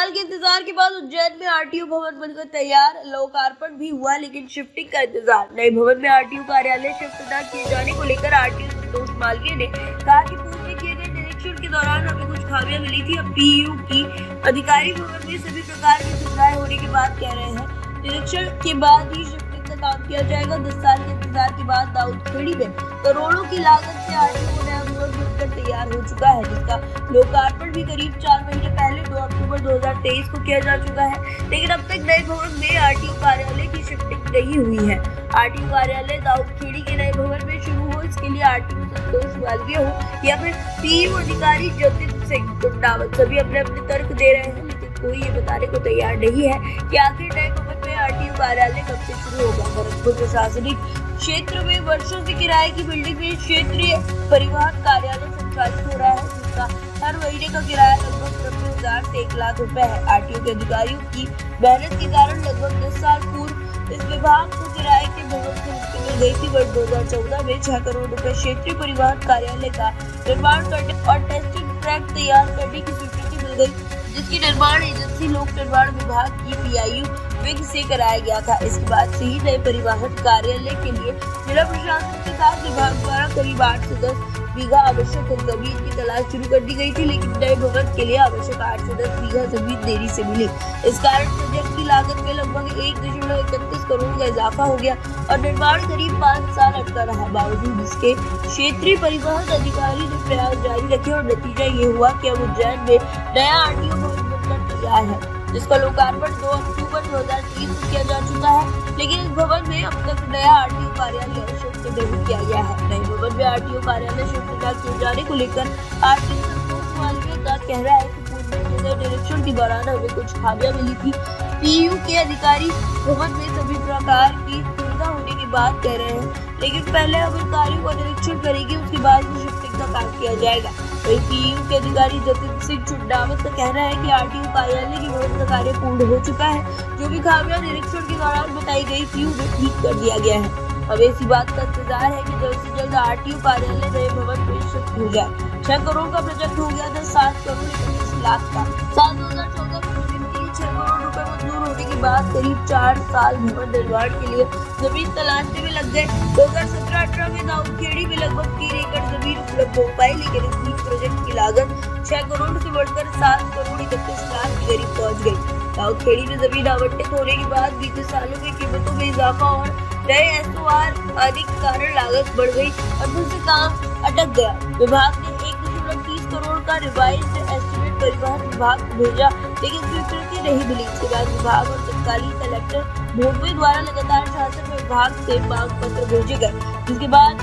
साल के इंतजार के बाद उज्जैन में आरटीओ भवन बनकर तैयार, लोकार्पण भी हुआ, लेकिन शिफ्टिंग का इंतजार। नए भवन में आरटीओ कार्यालय शिफ्ट न किए जाने को लेकर आरटीओ संतोष मालवीय ने कहा कि पूर्व में किए गए निरीक्षण के दौरान हमें कुछ खामियां मिली थी। अब पीयू की अधिकारी भवन में सभी प्रकार की सुविधाएं होने के बाद कह रहे हैं निरीक्षण के बाद ही शिफ्टिंग का काम किया जाएगा। 10 साल के इंतजार के बाद दाऊदखेड़ी में करोड़ों की लागत से आरटीओ नया भवन बनकर तैयार हो चुका है, जिसका लोकार्पण भी करीब 4 महीने पहले 2 अक्टूबर 2023 को किया जा चुका है। लेकिन अब तक नए भवन में आरटीओ कार्यालय की शिफ्टिंग नहीं हुई है। आरटीओ कार्यालय दाऊदखेड़ी के नए भवन में शुरू हो, इसके लिए आरटीओ संतोष मालवीय हो या फिर पीयू अधिकारी जतिन सिंह कुंडावत, सभी अपने अपने तर्क दे रहे हैं, लेकिन कोई ये बताने को तैयार नहीं है कि आखिर नए भवन में आरटीओ कार्यालय कब से शुरू होगा। भरतपुर प्रशासनिक क्षेत्र में वर्षों से किराए की बिल्डिंग में क्षेत्रीय परिवहन कार्यालय संचालित हो रहा है, जिसका हर महीने का किराया लगभग 90,000 से 1 लाख रुपए है। आरटीओ के अधिकारियों की मेहनत के कारण लगभग 10 साल पूर्व इस विभाग को किराए के भवन से मुक्ति मिल गई थी। वर्ष 2014 में 6 करोड़ रुपए क्षेत्रीय परिवहन कार्यालय का निर्माण करने और टेस्टिंग ट्रैक तैयार करने की स्वीकृति मिल गई, जिसकी निर्माण एजेंसी लोक निर्माण विभाग की पीआईयू विंग से कराया गया था। इसके बाद से ही नए परिवहन कार्यालय के लिए जिला प्रशासन के साथ विभाग द्वारा करीब 8 से 10 बीघा आवश्यक जमीन की तलाश शुरू कर दी गई थी, लेकिन नए भवन के लिए आवश्यक 8 से 10 बीघा जमीन देरी से मिली। इस कारण प्रोजेक्ट की लागत में लगभग 1.31 करोड़ का इजाफा हो गया और निर्माण करीब 5 साल अटका रहा। बावजूद इसके क्षेत्रीय परिवहन अधिकारी ने प्रयास जारी रखे और नतीजा ये हुआ कि अब उज्जैन में नया आरटीओ भवन बनकर तैयार है, जिसका लोकार्पण 2 अक्टूबर 2023 को किया जा चुका है। लेकिन इस भवन में अब तक नया आरटीओ कार्यालय शिफ्ट नहीं किया गया है। नए भवन में आरटीओ कार्यालय शिफ्ट न किए जाने को लेकर आरटीओ संतोष मालवीय का कहना है कि पूर्व में किए गए निरीक्षण के दौरान हमें कुछ खामियां मिली थी। पीयू के अधिकारी भवन में सभी प्रकार की सुविधा होने की बात कह रहे हैं, लेकिन पहले हम अधिकारियों का निरीक्षण करेंगे, उसके बाद ही शिफ्टिंग का काम किया जाएगा। वही पीयू के अधिकारी जतिन सिंह कुंडावत का कहना है कि आरटीओ कार्यालय की भवन का कार्य पूर्ण हो चुका है। जो भी खामियां निरीक्षण के दौरान बताई गई थी उन्हें ठीक कर दिया गया है। हमें इसी बात का इंतजार है कि जल्द से जल्द आरटीओ कार्यालय नए भवन में शिफ्ट हो जाए। 6 करोड़ का प्रोजेक्ट हो गया था 7 करोड़ 21 लाख का। साल 2014 में प्रोजेक्ट के लिए 6 करोड़ रुपए मंजूर होने के बाद करीब 4 साल भवन निर्माण के लिए जमीन तलाशने में लग गए। 2017-18 में दाऊदखेड़ी में लगभग 3 एकड़ जमीन उपलब्ध हो पाई, लेकिन इस बीच प्रोजेक्ट की लागत 6 करोड़ से बढ़कर 7 करोड़ 31 लाख के करीब पहुंच गई। दाऊदखेड़ी में जमीन आवंटित होने के बाद बीते सालों में कीमतों में इजाफा और नए एसओआर आदि के कारण लागत बढ़ गई और फिर से काम अटक गया। विभाग ने 1.30 करोड़ का रिवाइज्ड एस्टीमेट परिवहन विभाग को भेजा, लेकिन स्वीकृति नहीं मिली। इसके बाद विभाग और तत्कालीन कलेक्टर भोटवे द्वारा लगातार शासन विभाग से मांग पत्र भेजे गए, जिसके बाद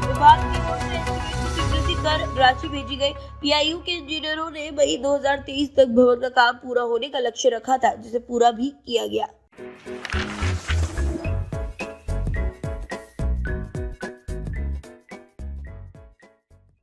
विभाग की ओर से एस्टीमेट की स्वीकृति कर राशि भेजी गई। पीआईयू के इंजीनियरों ने मई 2023 तक भवन का काम पूरा होने का लक्ष्य रखा था, जिसे पूरा भी किया गया।